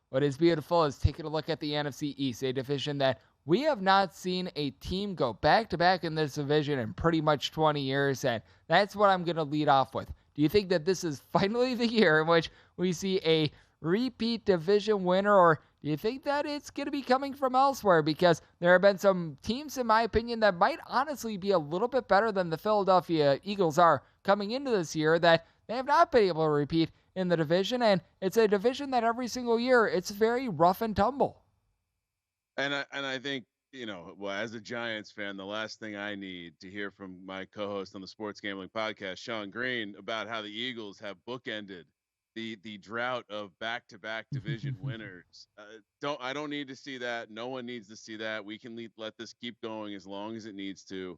what is beautiful is taking a look at the NFC East, a division that we have not seen a team go back-to-back in this division in pretty much 20 years, and that's what I'm going to lead off with. Do you think that this is finally the year in which we see a repeat division winner, or do you think that it's going to be coming from elsewhere? Because there have been some teams, in my opinion, that might honestly be a little bit better than the Philadelphia Eagles are coming into this year that they have not been able to repeat in the division, and it's a division that every single year it's very rough and tumble. And I think, well, as a Giants fan, the last thing I need to hear from my co-host on the Sports Gambling Podcast, Sean Green, about how the Eagles have bookended the drought of back-to-back division winners. I don't need to see that. No one needs to see that. We can let this keep going as long as it needs to.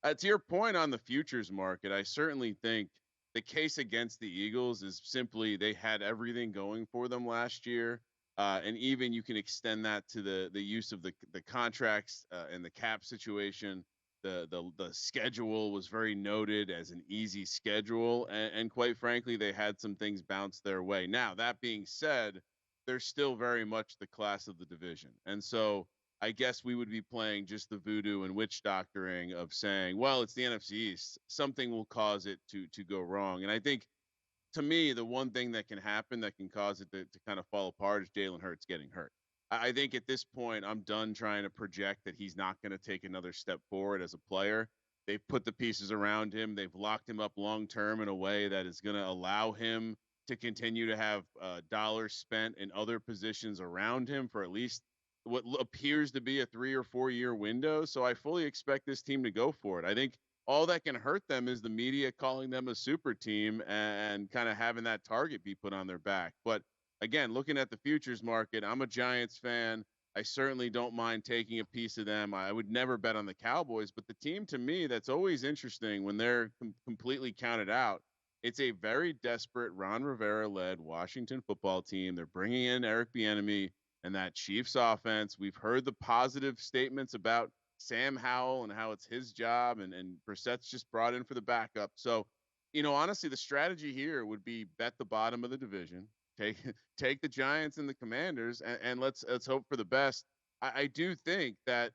To your point on the futures market, I certainly think the case against the Eagles is simply they had everything going for them last year. And even you can extend that to the use of the contracts and the cap situation. The schedule was very noted as an easy schedule, and quite frankly, they had some things bounce their way. Now that being said, they're still very much the class of the division, and so I guess we would be playing just the voodoo and witch doctoring of saying, well, it's the NFC East. Something will cause it to go wrong, and I think to me, the one thing that can happen that can cause it to kind of fall apart is Jalen Hurts getting hurt. I think at this point, I'm done trying to project that he's not going to take another step forward as a player. They've put the pieces around him. They've locked him up long term in a way that is going to allow him to continue to have dollars spent in other positions around him for at least what appears to be a 3 or 4 year window. So I fully expect this team to go for it. I think all that can hurt them is the media calling them a super team and kind of having that target be put on their back. But again, looking at the futures market, I'm a Giants fan. I certainly don't mind taking a piece of them. I would never bet on the Cowboys, but the team to me that's always interesting when they're completely counted out. It's a very desperate Ron Rivera led Washington football team. They're bringing in Eric Bieniemy and that Chiefs offense. We've heard the positive statements about Sam Howell and how it's his job, and Brissett's just brought in for the backup. So, honestly, the strategy here would be bet the bottom of the division, take take the Giants and the Commanders, and let's hope for the best. I do think that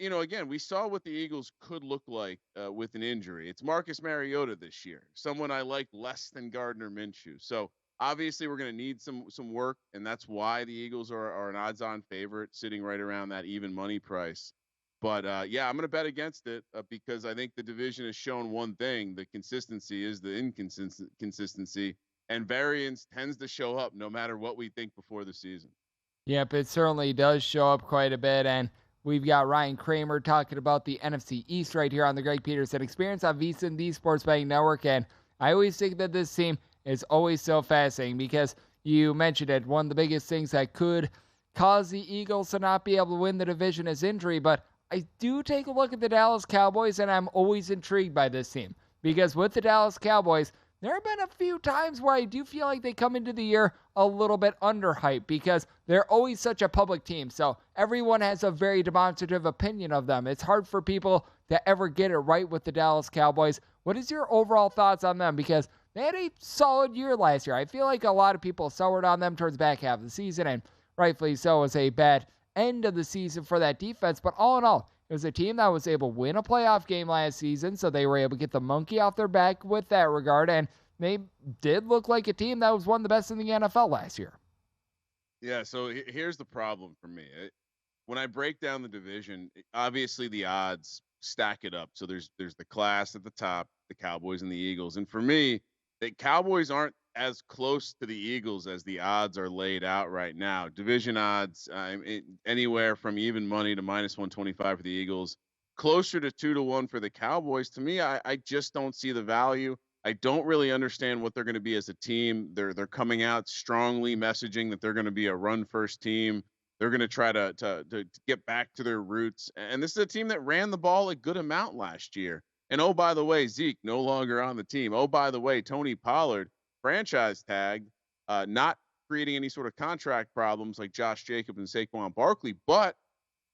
again, we saw what the Eagles could look like with an injury. It's Marcus Mariota this year, someone I like less than Gardner Minshew. So obviously, we're going to need some work, and that's why the Eagles are an odds-on favorite, sitting right around that even money price. But yeah, I'm going to bet against it because I think the division has shown one thing: the consistency is the inconsistency, and variance tends to show up no matter what we think before the season. Yep, it certainly does show up quite a bit, and we've got Ryan Kramer talking about the NFC East right here on the Greg Peterson Experience on VSiN, the Sports Betting Network, and I always think that this team is always so fascinating because you mentioned it, one of the biggest things that could cause the Eagles to not be able to win the division is injury, but I do take a look at the Dallas Cowboys, and I'm always intrigued by this team because with the Dallas Cowboys, there have been a few times where I do feel like they come into the year a little bit underhyped because they're always such a public team. So everyone has a very demonstrative opinion of them. It's hard for people to ever get it right with the Dallas Cowboys. What is your overall thoughts on them? Because they had a solid year last year. I feel like a lot of people soured on them towards the back half of the season, and rightfully so. It was a bad end of the season for that defense. But all in all, it was a team that was able to win a playoff game last season, so they were able to get the monkey off their back with that regard, and they did look like a team that was one of the best in the NFL last year. Yeah, so here's the problem for me. When I break down the division, obviously the odds stack it up. So there's the class at the top, the Cowboys and the Eagles. And for me, the Cowboys aren't as close to the Eagles as the odds are laid out right now. Division odds, anywhere from even money to minus 125 for the Eagles, closer to 2-1 for the Cowboys. To me, I just don't see the value. I don't really understand what they're going to be as a team. They're coming out strongly messaging that they're going to be a run first team. They're going to try to get back to their roots. And this is a team that ran the ball a good amount last year. And oh, by the way, Zeke no longer on the team. Oh, by the way, Tony Pollard franchise tagged, not creating any sort of contract problems like Josh Jacobs and Saquon Barkley. But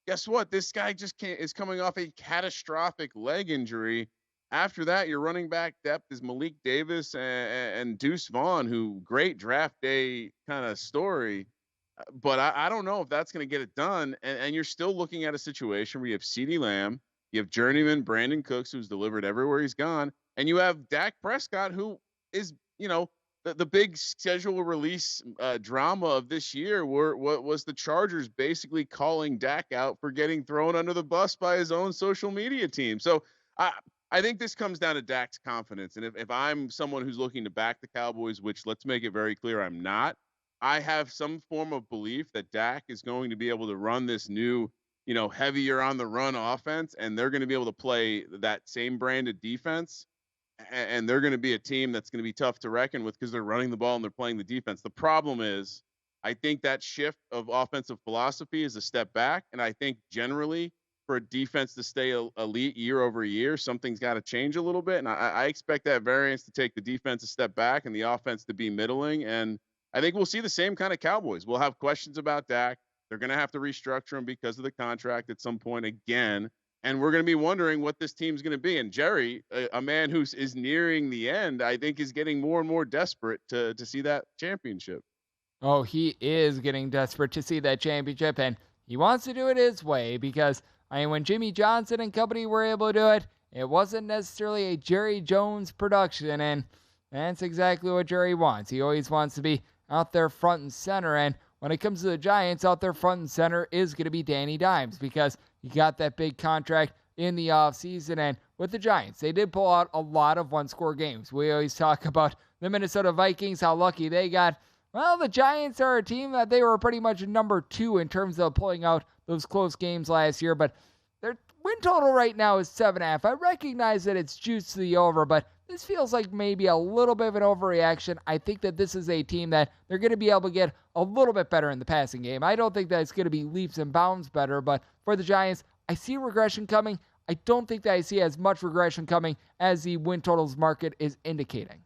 guess what? This guy is coming off a catastrophic leg injury. After that, your running back depth is Malik Davis and Deuce Vaughn, who great draft day kind of story. But I don't know if that's going to get it done. And you're still looking at a situation where you have CeeDee Lamb, you have journeyman Brandon Cooks, who's delivered everywhere he's gone, and you have Dak Prescott, who is, the big schedule release drama of this year, what was the Chargers basically calling Dak out for getting thrown under the bus by his own social media team. So I think this comes down to Dak's confidence. And if I'm someone who's looking to back the Cowboys, which let's make it very clear, I'm not, I have some form of belief that Dak is going to be able to run this new, heavier on the run offense, and they're going to be able to play that same brand of defense. And they're going to be a team that's going to be tough to reckon with because they're running the ball and they're playing the defense. The problem is, I think that shift of offensive philosophy is a step back. And I think generally for a defense to stay elite year over year, something's got to change a little bit. And I expect that variance to take the defense a step back and the offense to be middling. And I think we'll see the same kind of Cowboys. We'll have questions about Dak. They're going to have to restructure him because of the contract at some point again. And we're going to be wondering what this team's going to be. And Jerry, a man who is nearing the end, I think is getting more and more desperate to see that championship. Oh, he is getting desperate to see that championship, and he wants to do it his way because, when Jimmy Johnson and company were able to do it, it wasn't necessarily a Jerry Jones production, and that's exactly what Jerry wants. He always wants to be out there front and center, and when it comes to the Giants, out there front and center is going to be Danny Dimes because he got that big contract in the offseason. And with the Giants, they did pull out a lot of one-score games. We always talk about the Minnesota Vikings, how lucky they got. Well, the Giants are a team that they were pretty much number 2 in terms of pulling out those close games last year, but their win total right now is 7.5. I recognize that it's juiced to the over, but this feels like maybe a little bit of an overreaction. I think that this is a team that they're going to be able to get a little bit better in the passing game. I don't think that it's going to be leaps and bounds better, but for the Giants, I see regression coming. I don't think that I see as much regression coming as the win totals market is indicating.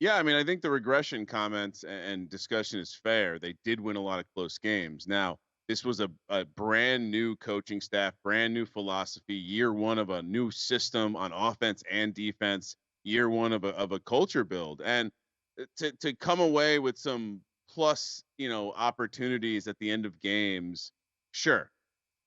Yeah, I think the regression comments and discussion is fair. They did win a lot of close games. Now, this was a brand new coaching staff, brand new philosophy, year one of a new system on offense and defense, year one of a culture build. And to come away with some plus, opportunities at the end of games, sure.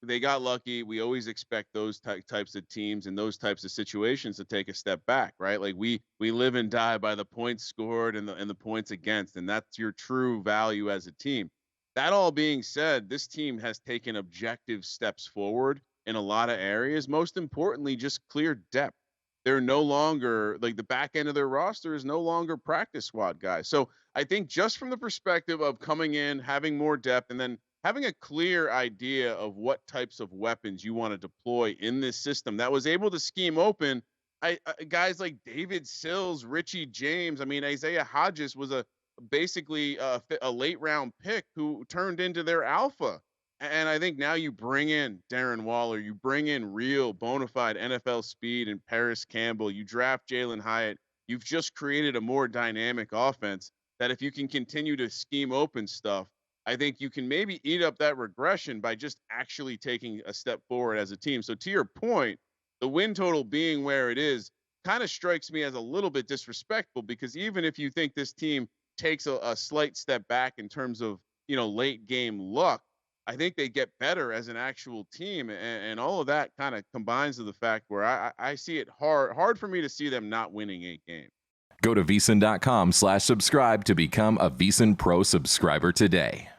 They got lucky. We always expect those types of teams and those types of situations to take a step back, right? Like we live and die by the points scored and the points against, and that's your true value as a team. That all being said, this team has taken objective steps forward in a lot of areas. Most importantly, just clear depth. They're no longer like the back end of their roster is no longer practice squad guys. So I think just from the perspective of coming in, having more depth, and then having a clear idea of what types of weapons you want to deploy in this system that was able to scheme open guys like David Sills, Richie James. Isaiah Hodges was basically a late round pick who turned into their alpha. And I think now you bring in Darren Waller, you bring in real bona fide NFL speed and Paris Campbell, you draft Jalen Hyatt. You've just created a more dynamic offense that if you can continue to scheme open stuff, I think you can maybe eat up that regression by just actually taking a step forward as a team. So to your point, the win total being where it is kind of strikes me as a little bit disrespectful because even if you think this team takes a slight step back in terms of, late game luck, I think they get better as an actual team. And all of that kind of combines to the fact where I see it hard for me to see them not winning 8 games. Go to VSiN.com/subscribe to become a VSiN Pro subscriber today.